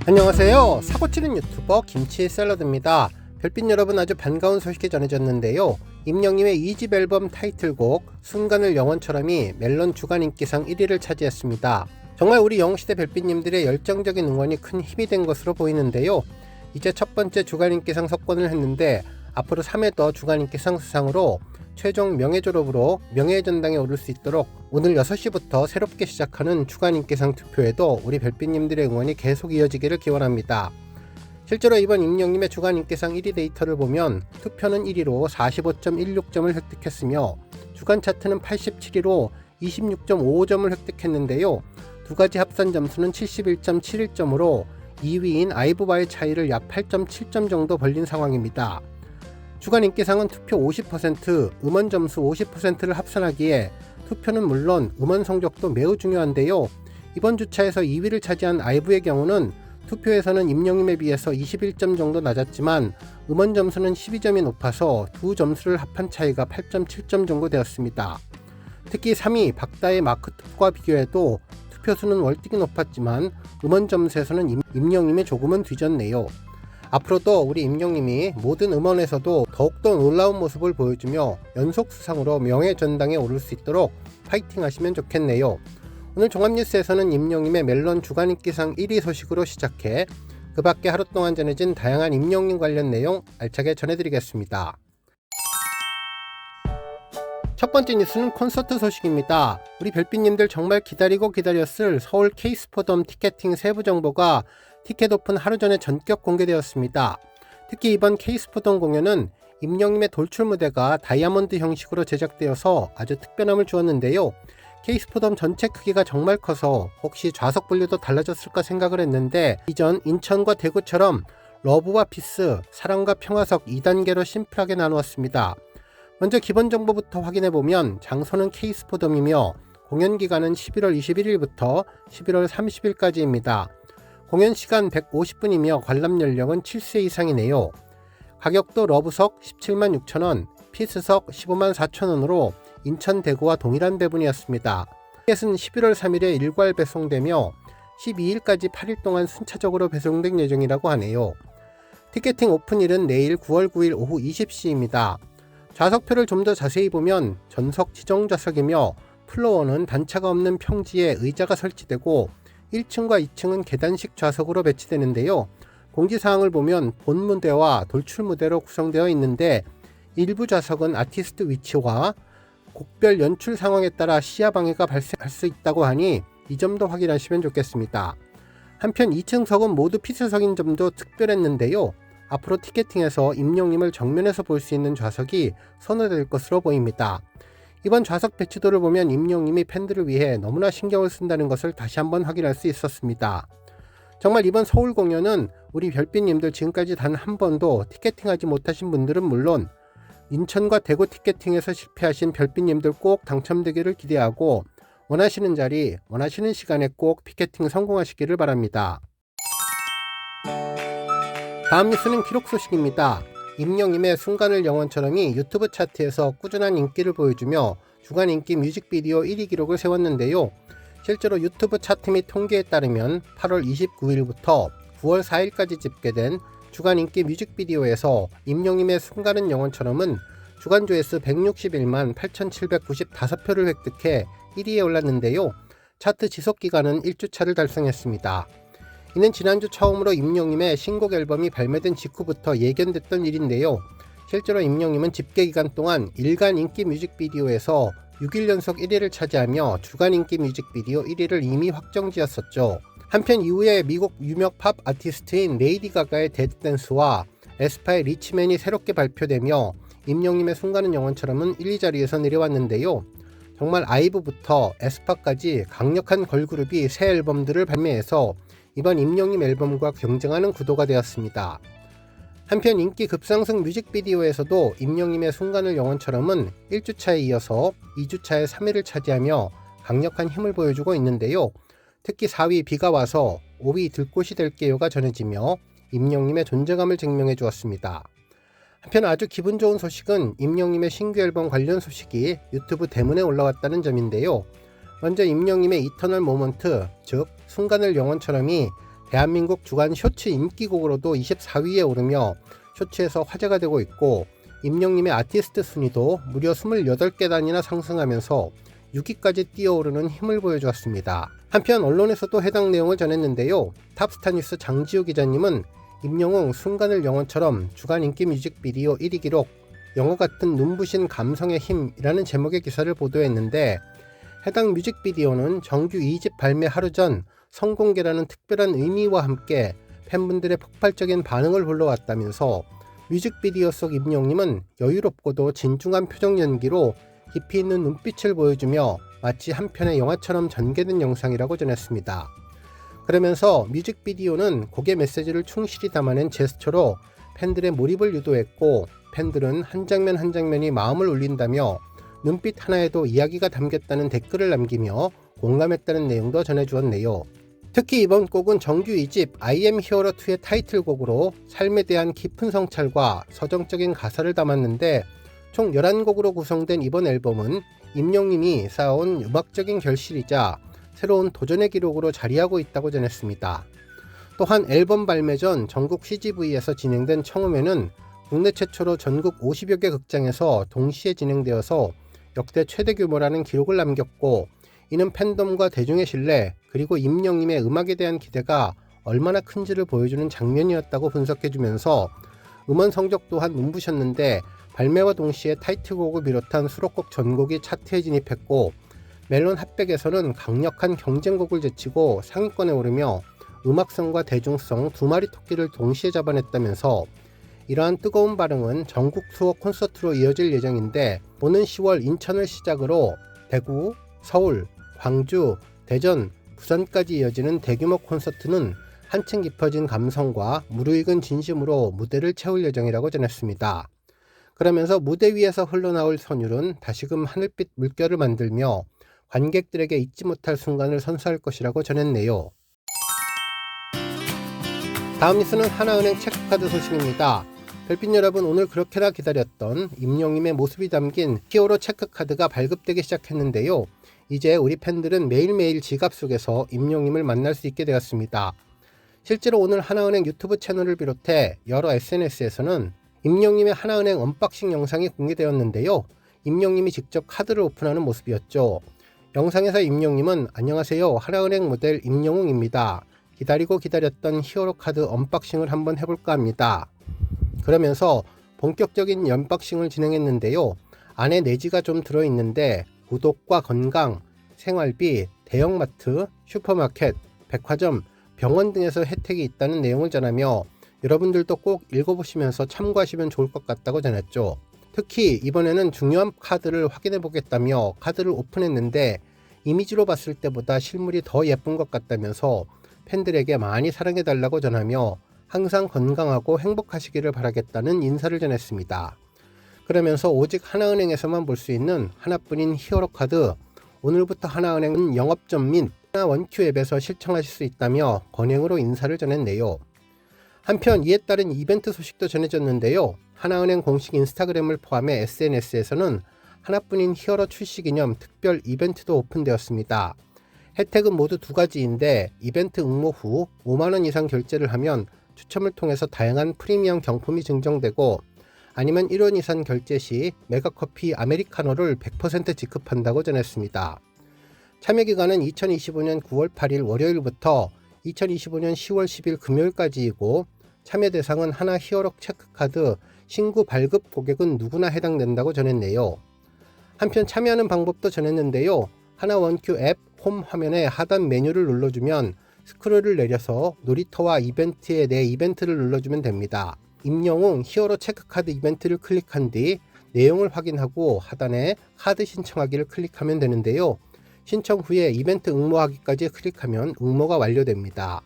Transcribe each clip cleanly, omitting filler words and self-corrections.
안녕하세요. 사고치는 유튜버 김치샐러드입니다. 별빛 여러분, 아주 반가운 소식이 전해졌는데요. 임영님의 2집 앨범 타이틀곡 순간을 영원처럼이 멜론 주간 인기상 1위를 차지했습니다. 정말 우리 영웅시대 별빛님들의 열정적인 응원이 큰 힘이 된 것으로 보이는데요. 이제 첫 번째 주간 인기상 석권을 했는데 앞으로 3회 더 주간 인기상 수상으로 최종 명예졸업으로 명예의 전당에 오를 수 있도록 오늘 6시부터 새롭게 시작하는 주간 인기상 투표에도 우리 별빛님들의 응원이 계속 이어지기를 기원합니다. 실제로 이번 임영님의 주간 인기상 1위 데이터를 보면 투표는 1위로 45.16점을 획득했으며 주간 차트는 87위로 26.55점을 획득했는데요. 두 가지 합산 점수는 71.71점으로 2위인 아이브와의 차이를 약 8.7점 정도 벌린 상황입니다. 주간 인기상은 투표 50%, 음원 점수 50%를 합산하기에 투표는 물론 음원 성적도 매우 중요한데요. 이번 주차에서 2위를 차지한 아이브의 경우는 투표에서는 임영님에 비해서 21점 정도 낮았지만 음원 점수는 12점이 높아서 두 점수를 합한 차이가 8.7점 정도 되었습니다. 특히 3위 박다의 마크투과 비교해도 투표수는 월등히 높았지만 음원 점수에서는 임영님이 조금은 뒤졌네요. 앞으로도 우리 임영님이 모든 음원에서도 더욱더 놀라운 모습을 보여주며 연속 수상으로 명예 전당에 오를 수 있도록 파이팅 하시면 좋겠네요. 오늘 종합뉴스에서는 임영님의 멜론 주간 인기상 1위 소식으로 시작해 그 밖에 하루 동안 전해진 다양한 임영님 관련 내용 알차게 전해드리겠습니다. 첫 번째 뉴스는 콘서트 소식입니다. 우리 별빛님들 정말 기다렸을 서울 K스포덤 티켓팅 세부 정보가 티켓 오픈 하루 전에 전격 공개되었습니다. 특히 이번 K스포덤 공연은 임영님의 돌출 무대가 다이아몬드 형식으로 제작되어서 아주 특별함을 주었는데요. K스포덤 전체 크기가 정말 커서 혹시 좌석 분류도 달라졌을까 생각을 했는데 이전 인천과 대구처럼 러브와 피스, 사랑과 평화석 2단계로 심플하게 나누었습니다. 먼저 기본 정보부터 확인해보면 장소는 K스포덤이며 공연 기간은 11월 21일부터 11월 30일까지입니다. 공연 시간 150분이며 관람 연령은 7세 이상이네요. 가격도 러브석 176,000원, 피스석 154,000원으로 인천 대구와 동일한 배분이었습니다. 티켓은 11월 3일에 일괄 배송되며 12일까지 8일 동안 순차적으로 배송될 예정이라고 하네요. 티켓팅 오픈일은 내일 9월 9일 오후 20시입니다. 좌석표를 좀 더 자세히 보면 전석 지정 좌석이며 플로어는 단차가 없는 평지에 의자가 설치되고 1층과 2층은 계단식 좌석으로 배치되는데요. 공지사항을 보면 본 무대와 돌출 무대로 구성되어 있는데 일부 좌석은 아티스트 위치와 곡별 연출 상황에 따라 시야 방해가 발생할 수 있다고 하니 이 점도 확인하시면 좋겠습니다. 한편 2층석은 모두 피스석인 점도 특별했는데요. 앞으로 티켓팅에서 임영님을 정면에서 볼 수 있는 좌석이 선호될 것으로 보입니다. 이번 좌석 배치도를 보면 임영님이 팬들을 위해 너무나 신경을 쓴다는 것을 다시 한번 확인할 수 있었습니다. 정말 이번 서울 공연은 우리 별빛님들 지금까지 단 한 번도 티켓팅하지 못하신 분들은 물론 인천과 대구 티켓팅에서 실패하신 별빛님들 꼭 당첨되기를 기대하고 원하시는 자리, 원하시는 시간에 꼭 티켓팅 성공하시기를 바랍니다. 다음 뉴스는 기록 소식입니다. 임영님의 순간을 영원처럼이 유튜브 차트에서 꾸준한 인기를 보여주며 주간 인기 뮤직비디오 1위 기록을 세웠는데요. 실제로 유튜브 차트 및 통계에 따르면 8월 29일부터 9월 4일까지 집계된 주간 인기 뮤직비디오에서 임영님의 순간은 영원처럼은 주간 조회수 161만 8,795표를 획득해 1위에 올랐는데요. 차트 지속기간은 1주차를 달성했습니다. 이는 지난주 처음으로 임영님의 신곡 앨범이 발매된 직후부터 예견됐던 일인데요. 실제로 임영님은 집계기간 동안 일간 인기 뮤직비디오에서 6일 연속 1위를 차지하며 주간 인기 뮤직비디오 1위를 이미 확정지었었죠. 한편 이후에 미국 유명 팝 아티스트인 레이디 가가의 데드댄스와 에스파의 리치맨이 새롭게 발표되며 임영님의 순간은 영원처럼은 1, 2자리에서 내려왔는데요. 정말 아이브부터 에스파까지 강력한 걸그룹이 새 앨범들을 발매해서 이번 임영님 앨범과 경쟁하는 구도가 되었습니다. 한편 인기 급상승 뮤직비디오에서도 임영님의 순간을 영원처럼은 1주차에 이어서 2주차에 3위를 차지하며 강력한 힘을 보여주고 있는데요. 특히 4위 비가 와서 5위 들꽃이 될게요가 전해지며 임영님의 존재감을 증명해 주었습니다. 한편 아주 기분 좋은 소식은 임영님의 신규 앨범 관련 소식이 유튜브 대문에 올라왔다는 점인데요. 먼저 임영님의 이터널 모먼트, 즉 순간을 영원처럼이 대한민국 주간 쇼츠 인기곡으로도 24위에 오르며 쇼츠에서 화제가 되고 있고, 임영님의 아티스트 순위도 무려 28계단이나 상승하면서 6위까지 뛰어오르는 힘을 보여주었습니다. 한편 언론에서도 해당 내용을 전했는데요. 탑스타뉴스 장지우 기자님은 임영웅 순간을 영원처럼 주간 인기 뮤직비디오 1위 기록, 영화 같은 눈부신 감성의 힘이라는 제목의 기사를 보도했는데, 해당 뮤직비디오는 정규 2집 발매 하루 전 성공개라는 특별한 의미와 함께 팬분들의 폭발적인 반응을 불러왔다면서, 뮤직비디오 속 임영웅님은 여유롭고도 진중한 표정 연기로 깊이 있는 눈빛을 보여주며 마치 한 편의 영화처럼 전개된 영상이라고 전했습니다. 그러면서 뮤직비디오는 곡의 메시지를 충실히 담아낸 제스처로 팬들의 몰입을 유도했고, 팬들은 한 장면 한 장면이 마음을 울린다며 눈빛 하나에도 이야기가 담겼다는 댓글을 남기며 공감했다는 내용도 전해주었네요. 특히 이번 곡은 정규 2집 I am hero 2의 타이틀곡으로 삶에 대한 깊은 성찰과 서정적인 가사를 담았는데, 총 11곡으로 구성된 이번 앨범은 임영웅님이 쌓아온 음악적인 결실이자 새로운 도전의 기록으로 자리하고 있다고 전했습니다. 또한 앨범 발매 전 전국 CGV에서 진행된 청음회는 국내 최초로 전국 50여 개 극장에서 동시에 진행되어서 역대 최대 규모라는 기록을 남겼고, 이는 팬덤과 대중의 신뢰, 그리고 임영웅님의 음악에 대한 기대가 얼마나 큰지를 보여주는 장면이었다고 분석해주면서, 음원 성적 또한 눈부셨는데 발매와 동시에 타이틀곡을 비롯한 수록곡 전곡이 차트에 진입했고, 멜론 핫백에서는 강력한 경쟁곡을 제치고 상위권에 오르며 음악성과 대중성 두 마리 토끼를 동시에 잡아냈다면서, 이러한 뜨거운 반응은 전국 투어 콘서트로 이어질 예정인데, 오는 10월 인천을 시작으로 대구, 서울, 광주, 대전, 부산까지 이어지는 대규모 콘서트는 한층 깊어진 감성과 무르익은 진심으로 무대를 채울 예정이라고 전했습니다. 그러면서 무대 위에서 흘러나올 선율은 다시금 하늘빛 물결을 만들며 관객들에게 잊지 못할 순간을 선사할 것이라고 전했네요. 다음 뉴스는 하나은행 체크카드 소식입니다. 별빛 여러분, 오늘 그렇게나 기다렸던 임영웅님의 모습이 담긴 히어로 체크카드가 발급되기 시작했는데요. 이제 우리 팬들은 매일매일 지갑 속에서 임영웅님을 만날 수 있게 되었습니다. 실제로 오늘 하나은행 유튜브 채널을 비롯해 여러 SNS에서는 임영웅님의 하나은행 언박싱 영상이 공개되었는데요. 임영웅님이 직접 카드를 오픈하는 모습이었죠. 영상에서 임영웅님은 안녕하세요, 하나은행 모델 임영웅입니다. 기다리고 기다렸던 히어로 카드 언박싱을 한번 해볼까 합니다. 그러면서 본격적인 언박싱을 진행했는데요. 안에 내지가 좀 들어있는데 구독과 건강, 생활비, 대형마트, 슈퍼마켓, 백화점, 병원 등에서 혜택이 있다는 내용을 전하며 여러분들도 꼭 읽어보시면서 참고하시면 좋을 것 같다고 전했죠. 특히 이번에는 중요한 카드를 확인해 보겠다며 카드를 오픈했는데 이미지로 봤을 때보다 실물이 더 예쁜 것 같다면서 팬들에게 많이 사랑해달라고 전하며 항상 건강하고 행복하시기를 바라겠다는 인사를 전했습니다. 그러면서 오직 하나은행에서만 볼 수 있는 하나뿐인 히어로 카드, 오늘부터 하나은행은 영업점 및 하나원큐 앱에서 실청하실 수 있다며 건행으로 인사를 전했네요. 한편 이에 따른 이벤트 소식도 전해졌는데요. 하나은행 공식 인스타그램을 포함해 SNS에서는 하나뿐인 히어로 출시 기념 특별 이벤트도 오픈되었습니다. 혜택은 모두 두 가지인데, 이벤트 응모 후 5만원 이상 결제를 하면 추첨을 통해서 다양한 프리미엄 경품이 증정되고, 아니면 1원 이상 결제 시 메가커피 아메리카노를 100% 지급한다고 전했습니다. 참여기간은 2025년 9월 8일 월요일부터 2025년 10월 10일 금요일까지이고, 참여 대상은 하나 히어로 체크카드 신규 발급 고객은 누구나 해당된다고 전했네요. 한편 참여하는 방법도 전했는데요. 하나원큐 앱 홈 화면에 하단 메뉴를 눌러주면 스크롤을 내려서 놀이터와 이벤트에 내 이벤트를 눌러주면 됩니다. 임영웅 히어로 체크카드 이벤트를 클릭한 뒤 내용을 확인하고 하단에 카드 신청하기를 클릭하면 되는데요. 신청 후에 이벤트 응모하기까지 클릭하면 응모가 완료됩니다.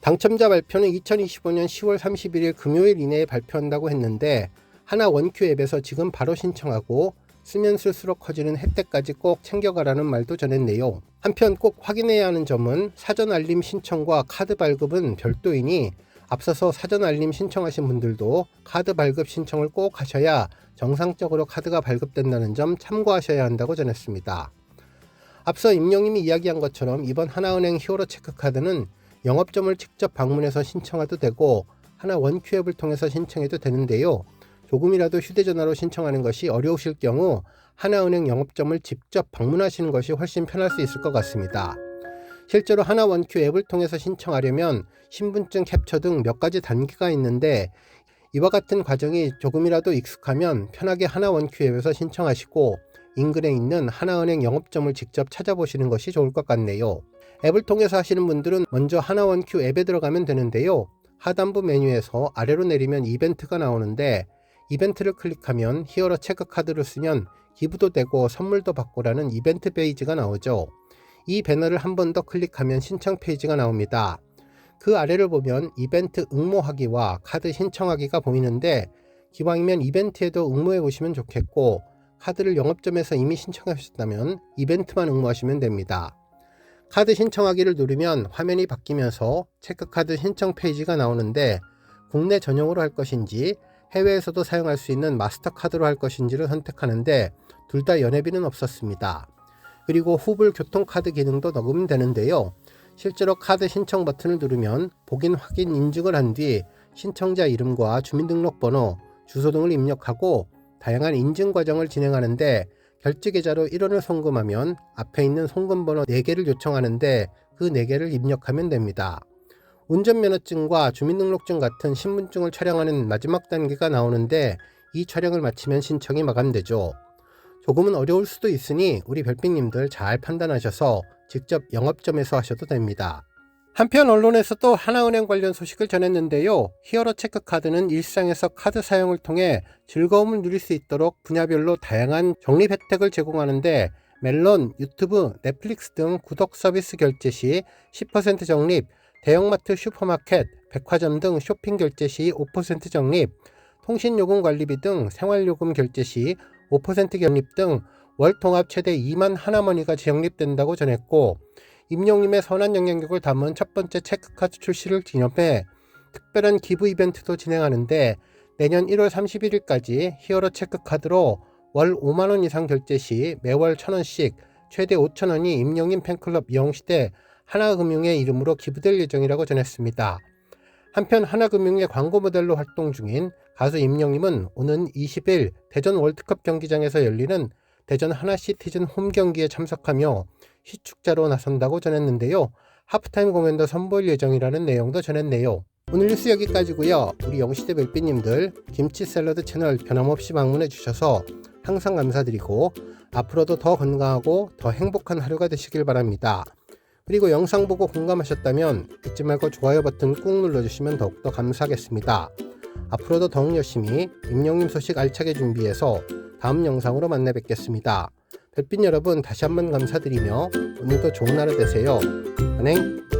당첨자 발표는 2025년 10월 31일 금요일 이내에 발표한다고 했는데, 하나원큐 앱에서 지금 바로 신청하고 쓰면 쓸수록 커지는 혜택까지 꼭 챙겨가라는 말도 전했네요. 한편 꼭 확인해야 하는 점은 사전 알림 신청과 카드 발급은 별도이니 앞서서 사전 알림 신청하신 분들도 카드 발급 신청을 꼭 하셔야 정상적으로 카드가 발급된다는 점 참고하셔야 한다고 전했습니다. 앞서 임영웅님이 이야기한 것처럼 이번 하나은행 히어로 체크카드는 영업점을 직접 방문해서 신청해도 되고 하나 원큐 앱을 통해서 신청해도 되는데요. 조금이라도 휴대전화로 신청하는 것이 어려우실 경우 하나은행 영업점을 직접 방문하시는 것이 훨씬 편할 수 있을 것 같습니다. 실제로 하나 원큐 앱을 통해서 신청하려면 신분증 캡처 등 몇 가지 단계가 있는데 이와 같은 과정이 조금이라도 익숙하면 편하게 하나 원큐 앱에서 신청하시고 인근에 있는 하나은행 영업점을 직접 찾아보시는 것이 좋을 것 같네요. 앱을 통해서 하시는 분들은 먼저 하나 원큐 앱에 들어가면 되는데요. 하단부 메뉴에서 아래로 내리면 이벤트가 나오는데 이벤트를 클릭하면 히어로 체크카드를 쓰면 기부도 되고 선물도 받고라는 이벤트 페이지가 나오죠. 이 배너를 한 번 더 클릭하면 신청 페이지가 나옵니다. 그 아래를 보면 이벤트 응모하기와 카드 신청하기가 보이는데 기왕이면 이벤트에도 응모해 보시면 좋겠고 카드를 영업점에서 이미 신청하셨다면 이벤트만 응모하시면 됩니다. 카드 신청하기를 누르면 화면이 바뀌면서 체크카드 신청 페이지가 나오는데 국내 전용으로 할 것인지 해외에서도 사용할 수 있는 마스터카드로 할 것인지를 선택하는데 둘 다 연회비는 없었습니다. 그리고 후불 교통카드 기능도 넣으면 되는데요. 실제로 카드 신청 버튼을 누르면 복인 확인 인증을 한 뒤 신청자 이름과 주민등록번호, 주소 등을 입력하고 다양한 인증 과정을 진행하는데 결제계좌로 1원을 송금하면 앞에 있는 송금번호 4개를 요청하는데 그 4개를 입력하면 됩니다. 운전면허증과 주민등록증 같은 신분증을 촬영하는 마지막 단계가 나오는데 이 촬영을 마치면 신청이 마감되죠. 조금은 어려울 수도 있으니 우리 별빛님들 잘 판단하셔서 직접 영업점에서 하셔도 됩니다. 한편 언론에서도 하나은행 관련 소식을 전했는데요. 히어로 체크카드는 일상에서 카드 사용을 통해 즐거움을 누릴 수 있도록 분야별로 다양한 적립 혜택을 제공하는데 멜론, 유튜브, 넷플릭스 등 구독 서비스 결제 시 10% 적립, 대형마트, 슈퍼마켓, 백화점 등 쇼핑 결제 시 5% 적립, 통신요금 관리비 등 생활요금 결제 시 5% 적립 등 월 통합 최대 2만 하나머니가 적립된다고 전했고 임용님의 선한 영향력을 담은 첫 번째 체크카드 출시를 기념해 특별한 기부 이벤트도 진행하는데 내년 1월 31일까지 히어로 체크카드로 월 5만원 이상 결제 시 매월 1,000원씩 최대 5,000원이 임용님 팬클럽 이용시대 하나금융의 이름으로 기부될 예정이라고 전했습니다. 한편 하나금융의 광고 모델로 활동 중인 가수 임영님은 오는 20일 대전 월드컵 경기장에서 열리는 대전 하나시티즌 홈 경기에 참석하며 시축자로 나선다고 전했는데요. 하프타임 공연도 선보일 예정이라는 내용도 전했네요. 오늘 뉴스 여기까지고요. 우리 영시대 별빛님들 김치 샐러드 채널 변함없이 방문해 주셔서 항상 감사드리고 앞으로도 더 건강하고 더 행복한 하루가 되시길 바랍니다. 그리고 영상 보고 공감하셨다면 잊지 말고 좋아요 버튼 꾹 눌러주시면 더욱더 감사하겠습니다. 앞으로도 더욱 열심히 임영님 소식 알차게 준비해서 다음 영상으로 만나 뵙겠습니다. 별빛 여러분 다시 한번 감사드리며 오늘도 좋은 하루 되세요. 안녕.